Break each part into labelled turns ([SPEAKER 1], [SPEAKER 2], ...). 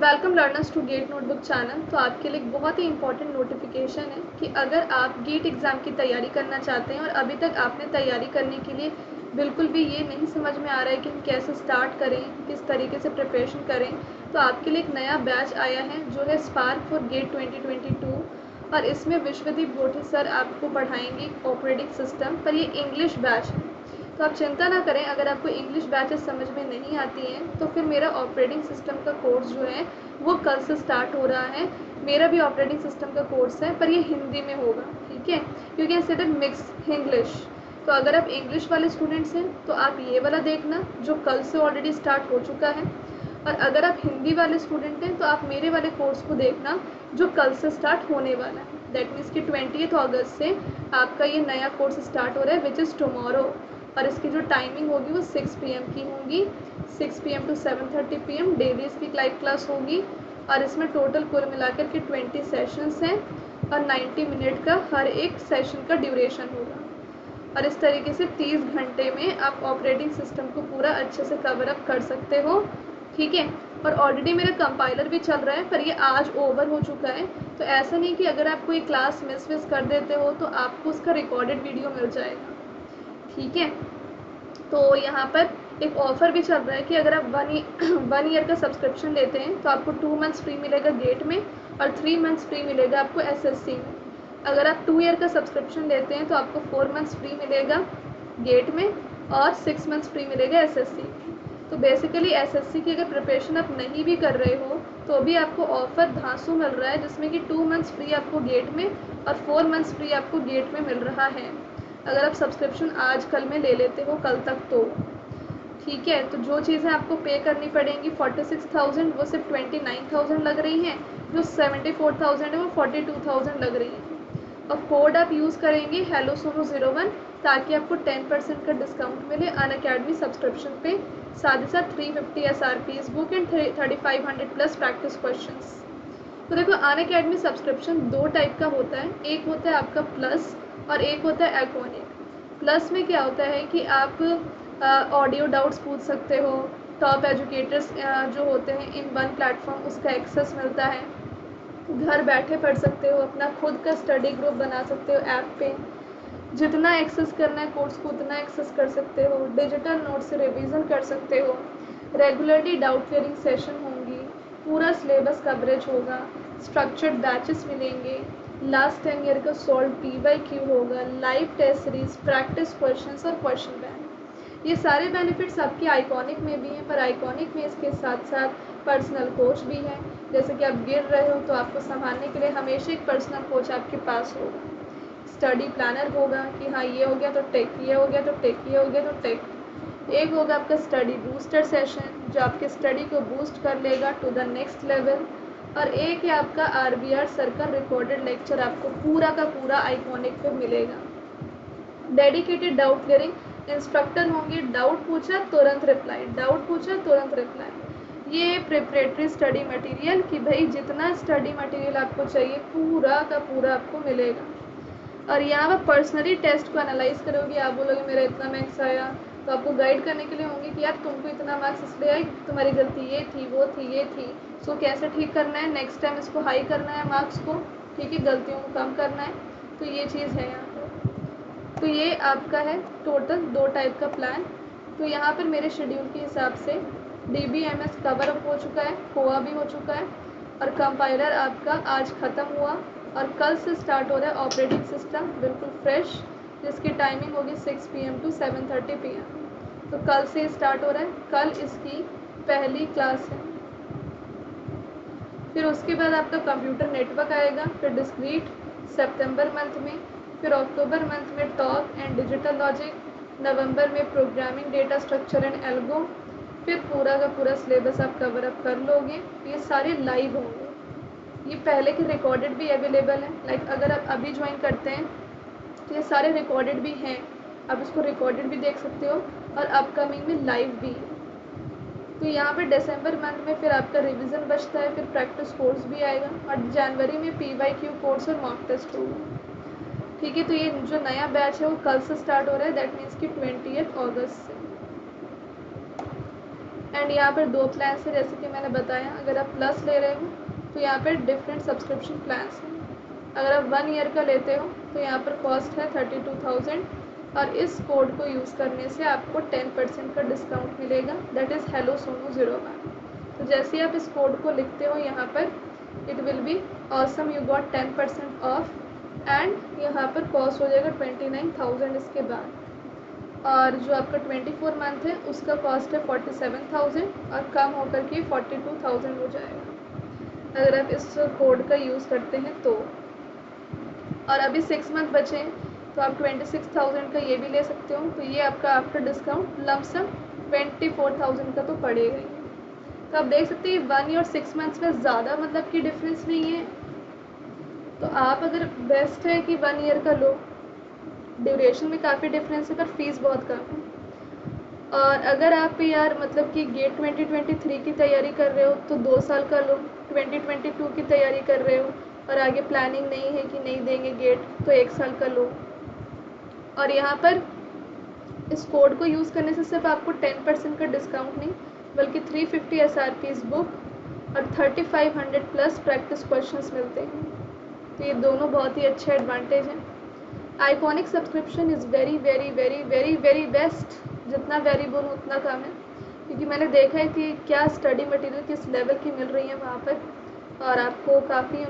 [SPEAKER 1] Welcome learners to GATE notebook channel. तो आपके लिए एक बहुत ही इंपॉर्टेंट नोटिफिकेशन है कि अगर आप गेट एग्ज़ाम की तैयारी करना चाहते हैं और अभी तक आपने तैयारी करने के लिए बिल्कुल भी ये नहीं समझ में आ रहा है कि हम कैसे स्टार्ट करें, किस तरीके से प्रिपरेशन करें, तो आपके लिए एक नया बैच आया है जो है स्पार्क फॉर गेट 2022। और इसमें विश्वदीप गोठी सर आपको पढ़ाएंगे ऑपरेटिंग सिस्टम पर। ये इंग्लिश बैच है, तो आप चिंता ना करें। अगर आपको इंग्लिश बैचेस समझ में नहीं आती हैं तो फिर मेरा ऑपरेटिंग सिस्टम का कोर्स जो है वो कल से स्टार्ट हो रहा है। मेरा भी ऑपरेटिंग सिस्टम का कोर्स है पर ये हिंदी में होगा, ठीक है, क्योंकि इंस्टेड ऑफ मिक्स इंग्लिश। तो अगर आप इंग्लिश वाले स्टूडेंट्स हैं तो आप ये वाला देखना जो कल से ऑलरेडी स्टार्ट हो चुका है, और अगर आप हिंदी वाले स्टूडेंट हैं तो आप मेरे वाले कोर्स को देखना जो कल से स्टार्ट होने वाला है। दैट मीन्स कि 20 अगस्त से आपका ये नया कोर्स स्टार्ट हो रहा है विच इज़ टुमारो। और इसकी जो टाइमिंग होगी वो 6 PM की होगी, 6 PM टू 7:30 PM डेली इसकी लाइव क्लास होगी। और इसमें टोटल कुल मिलाकर के 20 सेशंस हैं और 90 मिनट का हर एक सेशन का ड्यूरेशन होगा। और इस तरीके से 30 घंटे में आप ऑपरेटिंग सिस्टम को पूरा अच्छे से कवर अप कर सकते हो, ठीक है। और ऑलरेडी मेरा कंपाइलर भी चल रहा है पर ये आज ओवर हो चुका है। तो ऐसा नहीं कि अगर आप कोई क्लास मिस कर देते हो तो आपको उसका रिकॉर्डेड वीडियो मिल जाएगा, ठीक है। तो यहाँ पर एक ऑफ़र भी चल रहा है कि अगर आप 1 ईयर का सब्सक्रिप्शन लेते हैं तो आपको 2 मंथ्स फ्री मिलेगा गेट में और 3 मंथ्स फ्री मिलेगा आपको SSC में। अगर आप 2 ईयर का सब्सक्रिप्शन लेते हैं तो आपको 4 मंथ्स फ्री मिलेगा गेट में और 6 मंथ्स फ्री मिलेगा SSC में। तो बेसिकली SSC की अगर प्रिपरेशन आप नहीं भी कर रहे हो तो भी आपको ऑफ़र धांसू मिल रहा है, जिसमें कि 2 मंथ्स फ्री आपको गेट में और 4 मंथ्स फ्री आपको गेट में मिल रहा है अगर आप सब्सक्रिप्शन आज कल में ले लेते हो कल तक तो, ठीक है। तो जो चीज़ें आपको पे करनी पड़ेंगी 46,000 वो सिर्फ 29,000 लग रही हैं, जो 74,000 है वो 42,000 लग रही हैं। और कोड आप यूज़ करेंगे हेलो सोनो 01 ताकि आपको 10% का डिस्काउंट मिले अनअकैडमी सब्सक्रिप्शन पे, साथ ही साथ 350 SRPs book and 3500 plus practice questions. तो देखो अनअकैडमी सब्सक्रिप्शन 2 टाइप का होता है, एक होता है आपका प्लस और एक होता है आइकॉनिक। प्लस में क्या होता है कि आप ऑडियो डाउट्स पूछ सकते हो, टॉप एजुकेटर्स जो होते हैं इन वन प्लेटफॉर्म उसका एक्सेस मिलता है, घर बैठे पढ़ सकते हो, अपना खुद का स्टडी ग्रुप बना सकते हो ऐप पे, जितना एक्सेस करना है कोर्स को उतना एक्सेस कर सकते हो, डिजिटल नोट से रिवीजन कर सकते हो, रेगुलरली डाउट क्लियरिंग सेशन होंगी, पूरा सिलेबस कवरेज होगा, स्ट्रक्चर्ड बैचेस मिलेंगे, लास्ट 10 ईयर का सॉल्व PYQ होगा, live test series, practice questions और क्वेश्चन बैंक। ये सारे बेनिफिट्स आपके आइकॉनिक में भी हैं, पर आइकॉनिक में इसके साथ साथ पर्सनल कोच भी है। जैसे कि आप गिर रहे हो तो आपको संभालने के लिए हमेशा एक पर्सनल कोच आपके पास होगा। स्टडी प्लानर होगा कि हाँ ये हो गया तो टेक, ये हो गया तो टेक, ये हो गया तो टेक। एक होगा आपका स्टडी बूस्टर सेशन जो आपके स्टडी को बूस्ट कर लेगा टू द नेक्स्ट लेवल। और एक है आपका RBR सर का रिकॉर्डेड लेक्चर आपको पूरा का पूरा आइकॉनिक पे मिलेगा। डेडिकेटेड डाउट क्लियरिंग इंस्ट्रक्टर होंगे, डाउट पूछा तुरंत रिप्लाई, डाउट पूछा तुरंत रिप्लाई। ये प्रिपरेटरी स्टडी मटेरियल कि भाई जितना स्टडी मटेरियल आपको चाहिए पूरा का पूरा आपको मिलेगा। और यहाँ पर पर्सनली टेस्ट को एनालाइज करोगे, आप बोलोगे मेरा इतना मार्क्स आया, तो आपको गाइड करने के लिए होंगे कि यार तुमको इतना मार्क्स इसलिए आए, तुम्हारी गलती ये थी वो थी ये थी, सो कैसे ठीक करना है, नेक्स्ट टाइम इसको हाई करना है मार्क्स को, ठीक है, गलतियों को कम करना है। तो ये चीज़ है यहाँ पर। तो ये आपका है टोटल 2 टाइप का प्लान। तो यहाँ पर मेरे शेड्यूल के हिसाब से DBMS कवर अप हो चुका है, कोआ भी हो चुका है, और कंपाइलर आपका आज ख़त्म हुआ और कल से स्टार्ट हो रहा है ऑपरेटिंग सिस्टम बिल्कुल फ्रेश, जिसकी टाइमिंग होगी 6 PM टू 7:30 PM। तो कल से स्टार्ट हो रहा है, कल इसकी पहली क्लास है। फिर उसके बाद आपका कंप्यूटर नेटवर्क आएगा, फिर डिस्क्रीट सितंबर मंथ में, फिर अक्टूबर मंथ में टॉक एंड डिजिटल लॉजिक, नवंबर में programming data structure and algo. फिर पूरा का पूरा सिलेबस आप कवर अप कर लोगे। ये सारे लाइव होंगे, ये पहले के रिकॉर्डेड भी अवेलेबल हैं। लाइक अगर आप अभी ज्वाइन करते हैं तो ये सारे रिकॉर्डेड भी हैं, आप इसको रिकॉर्डेड भी देख सकते हो और अपकमिंग में लाइव भी है। तो यहाँ पे दिसंबर मंथ में फिर आपका रिवीजन बचता है, फिर प्रैक्टिस कोर्स भी आएगा और जनवरी में PYQ कोर्स और मॉक टेस्ट होगा, ठीक है। तो ये जो नया बैच है वो कल से स्टार्ट हो रहा है, दैट मीन्स कि 20 अगस्त से। एंड यहाँ पर 2 प्लान्स है जैसे कि मैंने बताया। अगर आप प्लस ले रहे हो तो यहाँ पर डिफरेंट सब्सक्रिप्शन प्लान्स हैं। अगर आप 1 ईयर का लेते हो तो यहाँ पर कॉस्ट है 32,000 और इस कोड को यूज़ करने से आपको 10% का डिस्काउंट मिलेगा, दैट इज़ हेलो सोनू 01। तो जैसे ही आप इस कोड को लिखते हो यहाँ पर it will be awesome you got 10% of and यहाँ पर कॉस्ट हो जाएगा 29,000 इसके बाद। और जो आपका 24 मंथ है उसका कॉस्ट है 47,000 और कम होकर के 42,000 हो जाएगा अगर आप इस कोड का यूज़ करते हैं तो। और अभी 6 मंथ बचे हैं तो आप 26,000 का ये भी ले सकते हो। तो ये आपका आफ्टर डिस्काउंट लमसम 24,000 का तो पड़ेगा ही। तो आप देख सकते हैं 1 और 6 मंथ्स में ज़्यादा मतलब कि डिफरेंस नहीं है। तो आप अगर बेस्ट है कि 1 ईयर का लो, ड्यूरेशन में काफ़ी डिफरेंस है पर फीस बहुत कम है। और अगर आप यार मतलब कि गेट 2023 की तैयारी कर रहे हो तो 2 साल का लो, 2022 की तैयारी कर रहे हो और आगे प्लानिंग नहीं है कि नहीं देंगे गेट तो 1 साल का लो। और यहाँ पर इस कोड को यूज़ करने से सिर्फ आपको 10% का डिस्काउंट नहीं बल्कि 350 SRP's बुक और 3500 प्लस प्रैक्टिस क्वेश्चंस मिलते हैं। तो ये दोनों बहुत ही अच्छे एडवांटेज हैं। Iconic subscription is very very very very very best. जितना वेरी बोलूँ उतना कम है क्योंकि मैंने देखा है कि क्या स्टडी मटेरियल किस लेवल की मिल रही है वहाँ पर और आपको काफ़ी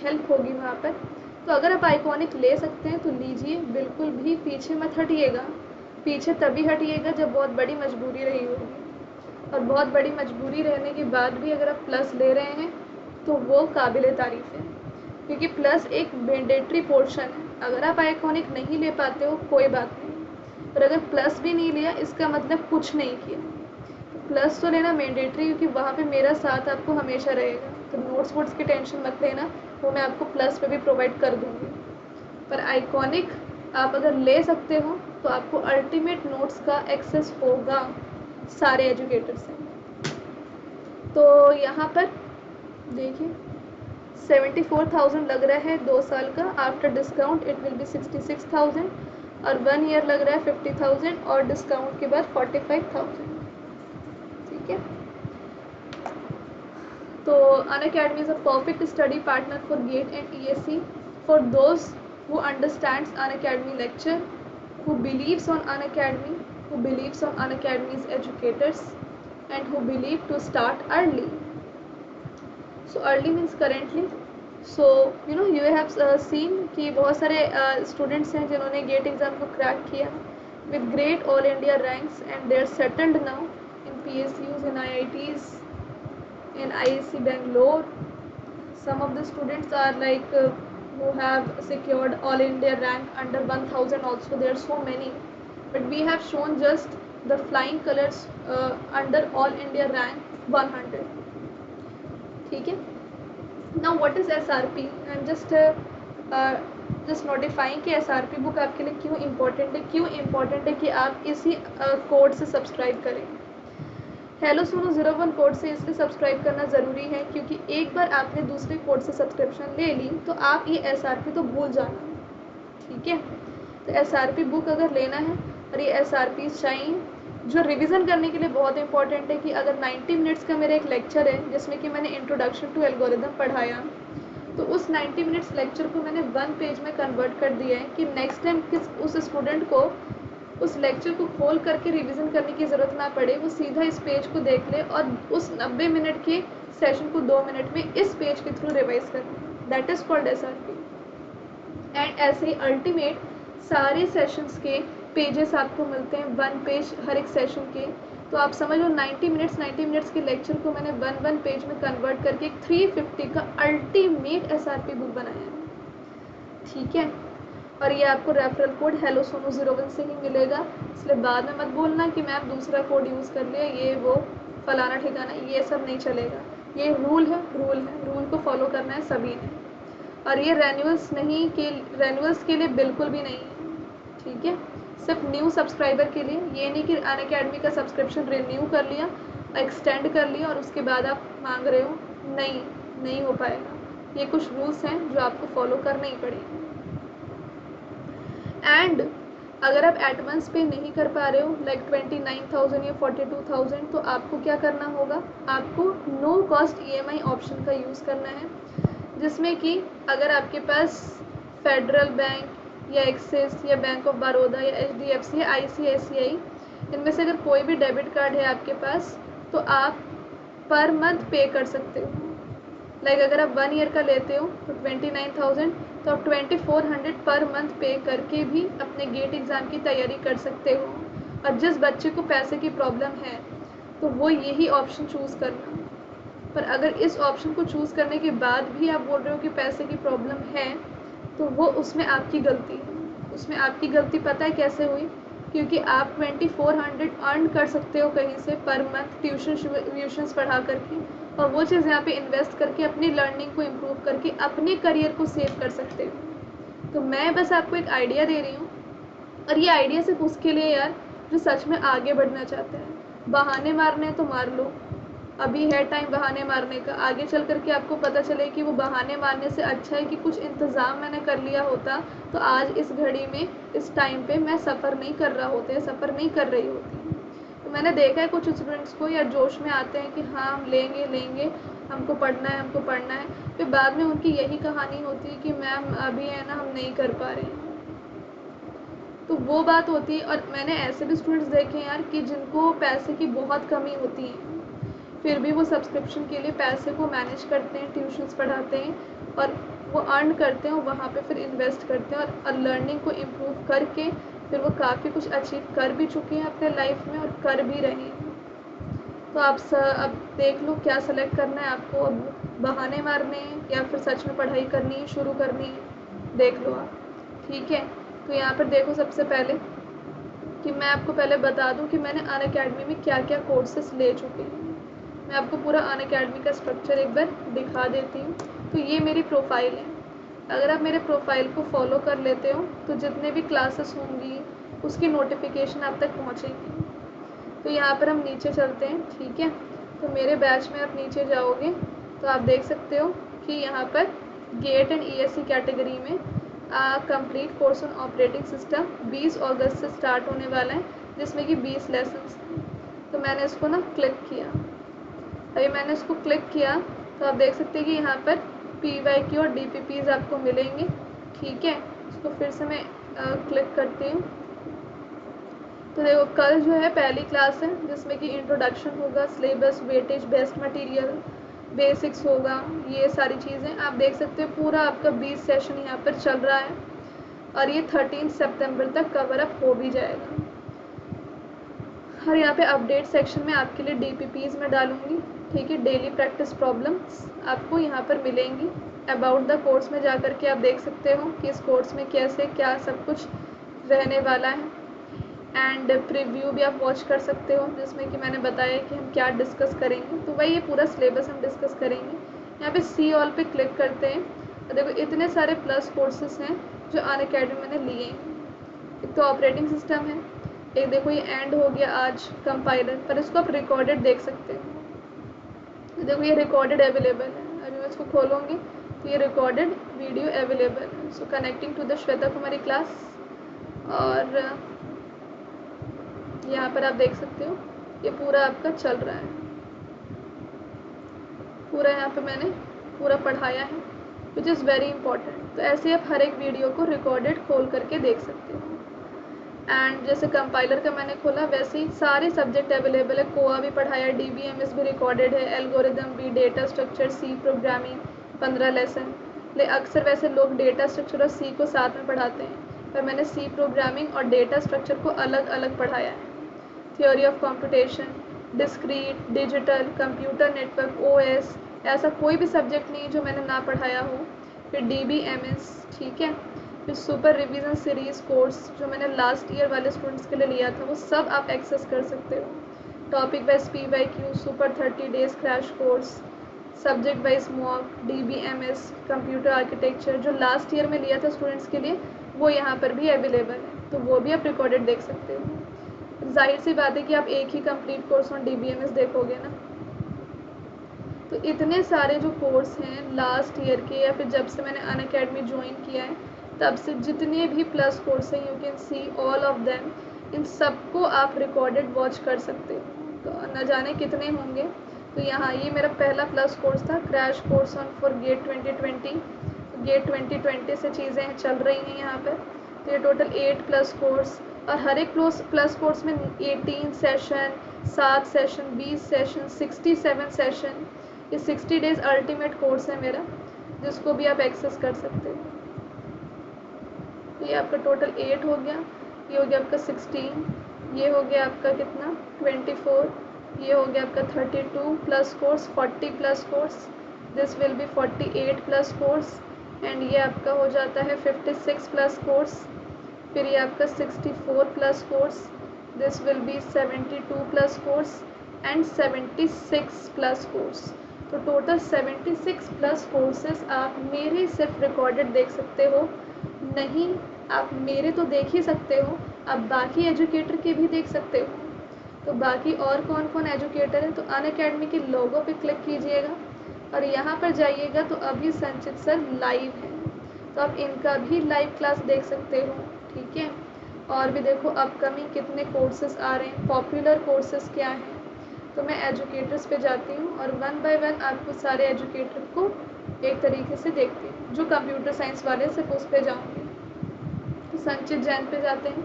[SPEAKER 1] हेल्प होगी वहाँ पर। तो अगर आप आइकॉनिक ले सकते हैं तो लीजिए, बिल्कुल भी पीछे मत हटिएगा। पीछे तभी हटिएगा जब बहुत बड़ी मजबूरी रही होगी और बहुत बड़ी मजबूरी रहने के बाद भी अगर आप प्लस ले रहे हैं तो वो काबिल तारीफ़ है क्योंकि प्लस एक मैंडेटरी पोर्शन है। अगर आप आइकॉनिक नहीं ले पाते हो कोई बात नहीं, पर अगर प्लस भी नहीं लिया इसका मतलब कुछ नहीं किया। तो प्लस तो लेना मैंडेटरी क्योंकि वहाँ पे मेरा साथ आपको हमेशा रहेगा। तो नोट्स वोट्स की टेंशन मत लेना, वो मैं आपको प्लस पे भी प्रोवाइड कर दूँगी। पर आइकॉनिक आप अगर ले सकते हो तो आपको अल्टीमेट नोट्स का एक्सेस होगा सारे एजुकेटर से। तो यहाँ पर देखिए 74,000 लग रहा है 2 साल का, after discount it will be 66,000 और 1 ईयर लग रहा है 50,000 और डिस्काउंट के बाद 45,000। ठीक है, तो Unacademy is a perfect study partner for GATE and ESE for those who understands Unacademy lecture, who believes on Unacademy, who believes on Unacademy's educators and who believe to start early. So early means currently. So you have seen कि बहुत सारे students हैं जिन्होंने gate exam को crack किया with great all India ranks and they are settled now in PSUs, in IITs, in IIC Bangalore. Some of the students are like who have secured all India rank under 1000 also. There are so many, but we have shown just the flying colors under all India rank 100. ठीक है, now what is SRP? I'm just notifying कि SRP book आपके लिए क्यों important है। क्यों important है कि आप इसी कोड से सब्सक्राइब करें। हेलो सोनू 01 कोड से इसलिए सब्सक्राइब करना ज़रूरी है क्योंकि एक बार आपने दूसरे कोड से सब्सक्रिप्शन ले ली तो आप ये SRP तो भूल जाना। ठीक है, तो SRP बुक अगर लेना है और ये SRPs चाहिए जो रिवीजन करने के लिए बहुत इंपॉर्टेंट है कि अगर 90 मिनट्स का मेरा एक लेक्चर है जिसमें कि मैंने इंट्रोडक्शन टू एल्गोरिदम पढ़ाया तो उस 90 मिनट्स लेक्चर को मैंने 1 पेज में कन्वर्ट कर दिया है कि नेक्स्ट टाइम उस स्टूडेंट को उस लेक्चर को खोल करके रिवीजन करने की ज़रूरत ना पड़े, वो सीधा इस पेज को देख ले और उस 90 मिनट के सेशन को 2 मिनट में इस पेज के थ्रू रिवाइज कर ले। That is called SRP। And ऐसे ही अल्टीमेट सारे सेशंस के पेजेस आपको मिलते हैं 1 पेज हर एक सेशन के। तो आप समझ लो 90 मिनट्स के लेक्चर को मैंने 1 पेज में कन्वर्ट करके एक 350 का अल्टीमेट SRP बुक बनाया है। ठीक है, और ये आपको रेफरल कोड हेलो सोनू 01 से ही मिलेगा, इसलिए बाद में मत बोलना कि मैम दूसरा कोड यूज़ कर लिया ये वो फलाना ठिकाना, ये सब नहीं चलेगा। ये रूल को फॉलो करना है सभी ने। और ये रेन्यूअल्स के लिए बिल्कुल भी नहीं है। ठीक है, सिर्फ न्यू सब्सक्राइबर के लिए। ये नहीं कि अनअकैडमी का सब्सक्रिप्शन रिन्यू कर लिया, एक्सटेंड कर लिया और उसके बाद आप मांग रहे हो, नहीं हो पाएगा। ये कुछ रूल्स हैं जो आपको फॉलो करने ही पड़ेंगे। एंड अगर आप एडवांस पे नहीं कर पा रहे हो लाइक 29,000 या 42,000, तो आपको क्या करना होगा, आपको नो कॉस्ट EMI ऑप्शन का यूज़ करना है, जिसमें कि अगर आपके पास फेडरल बैंक या एक्सिस या बैंक ऑफ बड़ौदा या HDFC या ICICI, इनमें से अगर कोई भी डेबिट कार्ड है आपके पास, तो आप पर मंथ पे कर सकते हो। लाइक अगर आप 1 ईयर का लेते हो तो 29,000, तो आप 2400 पर मंथ पे करके भी अपने गेट एग्ज़ाम की तैयारी कर सकते हो। और जिस बच्चे को पैसे की प्रॉब्लम है तो वो यही ऑप्शन चूज़ करना। पर अगर इस ऑप्शन को चूज़ करने के बाद भी आप बोल रहे हो कि पैसे की प्रॉब्लम है, तो वो उसमें आपकी गलती है। उसमें आपकी गलती पता है कैसे हुई, क्योंकि आप 2400 अर्न कर सकते हो कहीं से पर मंथ ट्यूशन्स पढ़ा करके, और वो चीज़ यहाँ पे इन्वेस्ट करके अपनी लर्निंग को इम्प्रूव करके अपने करियर को सेव कर सकते हो। तो मैं बस आपको एक आइडिया दे रही हूँ, और ये आइडिया सिर्फ उसके लिए यार जो सच में आगे बढ़ना चाहते हैं। बहाने मारने हैं तो मार लो, अभी है टाइम बहाने मारने का। आगे चल कर के आपको पता चले कि वो बहाने मारने से अच्छा है कि कुछ इंतज़ाम मैंने कर लिया होता, तो आज इस घड़ी में इस टाइम पे मैं सफ़र नहीं कर रहा होता या सफ़र नहीं कर रही होती। तो मैंने देखा है कुछ स्टूडेंट्स को यार जोश में आते हैं कि हाँ हम लेंगे, हमको पढ़ना है, फिर बाद में उनकी यही कहानी होती है कि मैम अभी है ना हम नहीं कर पा रहे हैं। तो वो बात होती है। और मैंने ऐसे भी स्टूडेंट्स देखे हैं यार कि जिनको पैसे की बहुत कमी होती है, फिर भी वो सब्सक्रिप्शन के लिए पैसे को मैनेज करते हैं, ट्यूशन्स पढ़ाते हैं और वो अर्न करते हैं और वहाँ पे फिर इन्वेस्ट करते हैं और लर्निंग को इम्प्रूव करके फिर वो काफ़ी कुछ अचीव कर भी चुके हैं अपने लाइफ में और कर भी रहे हैं। तो अब देख लो क्या सेलेक्ट करना है आपको, अब बहाने मारने हैं या फिर सच में पढ़ाई करनी है, शुरू करनी है, देख लो आप। ठीक है, तो यहाँ पर देखो सबसे पहले कि मैं आपको पहले बता दूँ कि मैंने अनअकैडमी में क्या क्या कोर्सेस ले चुके हैं। मैं आपको पूरा अनअकैडमी का स्ट्रक्चर एक बार दिखा देती हूँ। तो ये मेरी प्रोफाइल है। अगर आप मेरे प्रोफाइल को फॉलो कर लेते हो तो जितने भी क्लासेस होंगी उसकी नोटिफिकेशन आप तक पहुँचेंगी। तो यहाँ पर हम नीचे चलते हैं। ठीक है, तो मेरे बैच में आप नीचे जाओगे तो आप देख सकते हो कि यहाँ पर गेट एंड ESC कैटेगरी में complete course on operating system 20 अगस्त से स्टार्ट होने वाला है, जिसमें कि 20 लेसन्स हैं। तो मैंने इसको ना क्लिक किया। अभी मैंने इसको क्लिक किया तो आप देख सकते हैं कि यहाँ पर PYQ और DPPs आपको मिलेंगे। ठीक है, इसको फिर से मैं क्लिक करती हूँ। तो देखो कल जो है पहली क्लास है जिसमें कि इंट्रोडक्शन होगा, syllabus, weightage, best material, basics होगा, ये सारी चीज़ें आप देख सकते हो। पूरा आपका 20 सेशन यहाँ पर चल रहा है और ये 13 सितंबर तक कवर अप हो भी जाएगा। और यहाँ पे अपडेट सेक्शन में आपके लिए DPPs में डालूँगी। ठीक है, डेली प्रैक्टिस प्रॉब्लम्स आपको यहाँ पर मिलेंगी। अबाउट द कोर्स में जा कर के आप देख सकते हो कि इस कोर्स में कैसे क्या सब कुछ रहने वाला है। एंड प्रीव्यू भी आप वॉच कर सकते हो जिसमें कि मैंने बताया कि हम क्या डिस्कस करेंगे। तो वही ये पूरा सिलेबस हम डिस्कस करेंगे। यहाँ पे सी ऑल पे क्लिक करते हैं और देखो इतने सारे प्लस कोर्सेस हैं जो अनअकैडमी मैंने लिए हैं। एक तो ऑपरेटिंग सिस्टम है, एक देखो ये एंड हो गया आज कंपाइलर, पर इसको आप रिकॉर्डेड देख सकते हो। तो देखो ये रिकॉर्डेड अवेलेबल है। अभी मैं इसको खोलूँगी तो ये रिकॉर्डेड वीडियो अवेलेबल है। So connecting to the Shweta Kumari class, और यहाँ पर आप देख सकते हो ये पूरा आपका चल रहा है। पूरा यहाँ पे मैंने पूरा पढ़ाया है, विच इज़ वेरी इंपॉर्टेंट। तो ऐसे आप हर एक वीडियो को रिकॉर्डेड खोल करके देख सकते हो। एंड जैसे कंपाइलर का मैंने खोला वैसे ही सारे सब्जेक्ट अवेलेबल है। कोआ भी पढ़ाया, DBMS भी रिकॉर्डेड है, एल्गोरिदम भी, data structure, C programming 15 lesson. ले अक्सर वैसे लोग डेटा स्ट्रक्चर और सी को साथ में पढ़ाते हैं, पर मैंने सी प्रोग्रामिंग और डेटा स्ट्रक्चर को अलग अलग पढ़ाया है। Theory of computation, discrete, digital, computer network, OS, ऐसा कोई भी सब्जेक्ट नहीं जो मैंने ना पढ़ाया हो। फिर DBMS, ठीक है, फिर सुपर रिवीजन सीरीज़ कोर्स जो मैंने लास्ट ईयर वाले स्टूडेंट्स के लिए लिया था वो सब आप एक्सेस कर सकते हो। Topic wise PYQ, super 30 days crash course, subject wise mock, DBMS, computer architecture जो लास्ट ईयर में लिया था स्टूडेंट्स के लिए वो यहाँ पर भी अवेलेबल है, तो वो भी आप रिकॉर्डेड देख सकते हो। जाहिर सी बात है कि आप एक ही कंप्लीट कोर्स ऑन DBMS देखोगे ना। तो इतने सारे जो कोर्स हैं लास्ट ईयर के या फिर जब से मैंने अनअकैडमी ज्वाइन किया है तब से जितने भी प्लस कोर्स हैं, you can see all of them, इन सबको आप रिकॉर्डेड वॉच कर सकते हो। तो न जाने कितने होंगे। तो यहाँ ये मेरा पहला प्लस कोर्स था, crash course on for GATE 2020। GATE 2020 से चीज़ें चल रही हैं यहाँ पर। तो ये टोटल 8 प्लस कोर्स, और हर एक प्लस कोर्स में 18 सेशन, 7 सेशन, 20 सेशन, 67 सेशन। ये 60 डेज अल्टीमेट कोर्स है मेरा, जिसको भी आप एक्सेस कर सकते हो। ये आपका टोटल 8 हो गया, ये हो गया आपका 16, ये हो गया आपका कितना 24, ये हो गया आपका 32 plus course, 40 plus course, this will be 48 plus course, and ये आपका हो जाता है 56 प्लस कोर्स। फिर ये आपका 64 plus course, this will be 72 plus course and 76 plus course. तो टोटल 76 प्लस कोर्सेस आप मेरे सिर्फ रिकॉर्डेड देख सकते हो। नहीं, आप मेरे तो देख ही सकते हो, आप बाकी एजुकेटर के भी देख सकते हो। तो बाकी और कौन कौन एजुकेटर है, तो अनअकैडमी के लोगों पे क्लिक कीजिएगा और यहाँ पर जाइएगा तो अभी संचित सर लाइव है, तो आप इनका भी लाइव क्लास देख सकते हो। ठीक है, और भी देखो अपकमिंग कितने कोर्सेज आ रहे हैं, पॉपुलर कोर्सेज क्या हैं। तो मैं एजुकेटर्स पे जाती हूँ और 1 बाय 1 आपको सारे एजुकेटर को एक तरीके से देखती हूँ। जो कंप्यूटर साइंस वाले सिर्फ उस पर जाऊँगी। तो संचित जैन पे जाते हैं,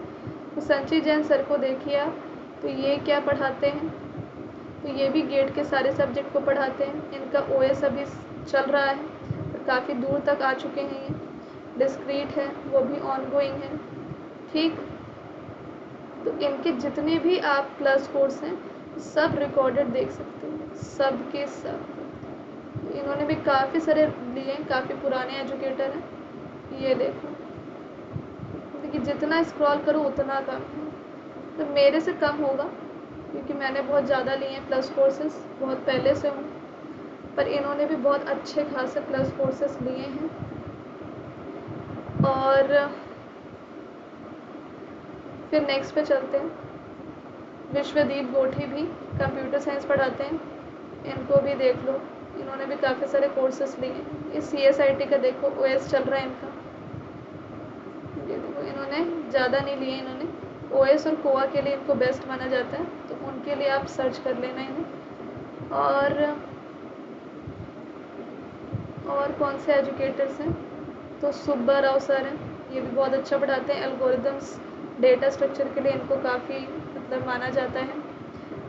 [SPEAKER 1] तो संचित जैन सर को देखिए आप, तो ये क्या पढ़ाते हैं, तो ये भी गेट के सारे सब्जेक्ट को पढ़ाते हैं। इनका ओएस अभी चल रहा है और काफ़ी दूर तक आ चुके हैं। ये डिस्क्रीट है, वो भी ऑनगोइंग है। ठीक, तो इनके जितने भी आप प्लस कोर्स हैं सब रिकॉर्डेड देख सकते हैं, सब के सब। इन्होंने भी काफ़ी सारे लिए हैं, काफ़ी पुराने एजुकेटर हैं। ये देखो, देखिए जितना स्क्रॉल करो उतना कम है, तो मेरे से कम होगा क्योंकि मैंने बहुत ज़्यादा लिए हैं प्लस कोर्सेस, बहुत पहले से हूँ। पर इन्होंने भी बहुत अच्छे खासे प्लस कोर्सेस लिए हैं। और फिर नेक्स्ट पे चलते हैं। विश्वदीप गोठी भी कंप्यूटर साइंस पढ़ाते हैं, इनको भी देख लो, इन्होंने भी काफ़ी सारे कोर्सेस लिए हैं। इस CSIT का देखो ओएस चल रहा है इनका, ये देखो इन्होंने ज़्यादा नहीं लिए, इन्होंने ओएस और कोआ के लिए इनको बेस्ट माना जाता है, तो उनके लिए आप सर्च कर लेना इन्हें। और कौन से एजुकेटर्स हैं, तो सुब्बा राव सर हैं, ये भी बहुत अच्छा पढ़ाते हैं। एल्गोरिदम्स डेटा स्ट्रक्चर के लिए इनको काफ़ी मतलब माना जाता है,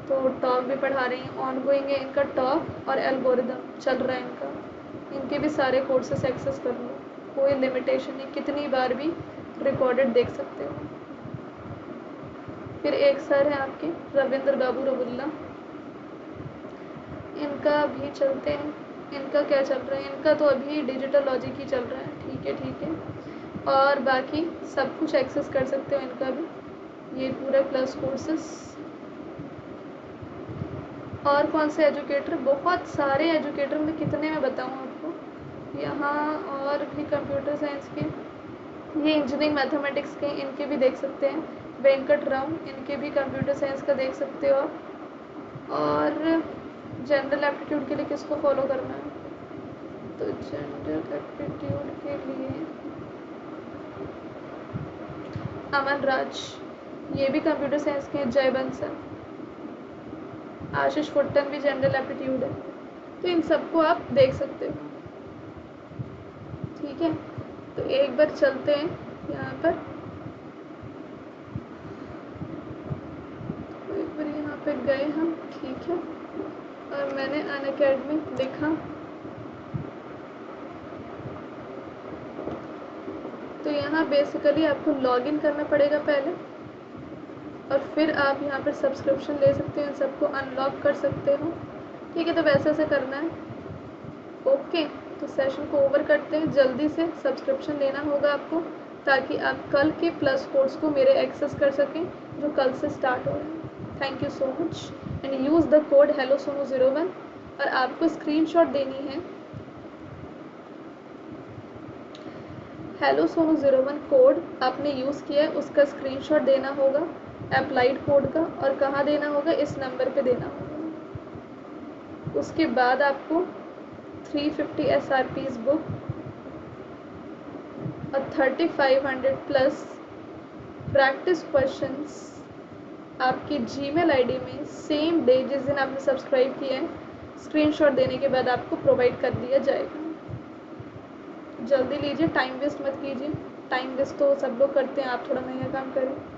[SPEAKER 1] तो टॉक भी पढ़ा रही हैं, ऑनगोइंग है इनका टॉक और एल्गोरिदम चल रहा है इनका। इनके भी सारे कोर्सेस एक्सेस कर लो, कोई लिमिटेशन नहीं, कितनी बार भी रिकॉर्डेड देख सकते हो। फिर एक सर हैं आपके रविंद्र बाबू रबुल्ला, इनका भी चलते हैं। इनका क्या चल रहा है, इनका तो अभी डिजिटल लॉजिक ही चल रहा है। ठीक है, ठीक है, और बाकी सब कुछ एक्सेस कर सकते हो इनका भी, ये पूरे प्लस कोर्सेस। और कौन से एजुकेटर, बहुत सारे एजुकेटर, में कितने मैं बताऊँ आपको यहाँ। और भी कंप्यूटर साइंस के, ये इंजीनियरिंग मैथमेटिक्स के, इनके भी देख सकते हैं। वेंकट राव, इनके भी कंप्यूटर साइंस का देख सकते हो आप। और जनरल एप्टीट्यूड के लिए किसको फॉलो करना है, तो जनरल एप्टीट्यूड के लिए अमन राज, ये भी कंप्यूटर साइंस के हैं। जय बंसल, आशीष फुट्टन भी जनरल एप्टीट्यूड है, तो इन सबको आप देख सकते हो। ठीक है, तो एक बार चलते हैं यहाँ पर, एक बार यहाँ पे गए हम। ठीक है, और मैंने अनअकैडमी लिखा, तो यहाँ बेसिकली आपको लॉगिन करना पड़ेगा पहले, और फिर आप यहाँ पर सब्सक्रिप्शन ले सकते हो, इन सबको अनलॉक कर सकते हो। ठीक है, तो वैसे ऐसे करना है। ओके, तो सेशन को ओवर करते हैं। जल्दी से सब्सक्रिप्शन लेना होगा आपको, ताकि आप कल के प्लस कोर्स को मेरे एक्सेस कर सकें, जो कल से स्टार्ट हो रहे हैं। Thank you so much, and use the code HelloSonu01, और आपको स्क्रीनशॉट देनी है। HelloSonu01 कोड आपने यूज़ किया है, उसका स्क्रीनशॉट देना होगा अप्लाइड कोड का, और कहाँ देना होगा, इस नंबर पे देना होगा। उसके बाद आपको 350 SRPs बुक और 3500 प्लस प्रैक्टिस क्वेश्चंस आपकी जीमेल आईडी में सेम डे जिस दिन आपने सब्सक्राइब किया है स्क्रीनशॉट देने के बाद आपको प्रोवाइड कर दिया जाएगा। जल्दी लीजिए, टाइम वेस्ट मत कीजिए। टाइम वेस्ट तो सब लोग करते हैं, आप थोड़ा महंगा काम करें।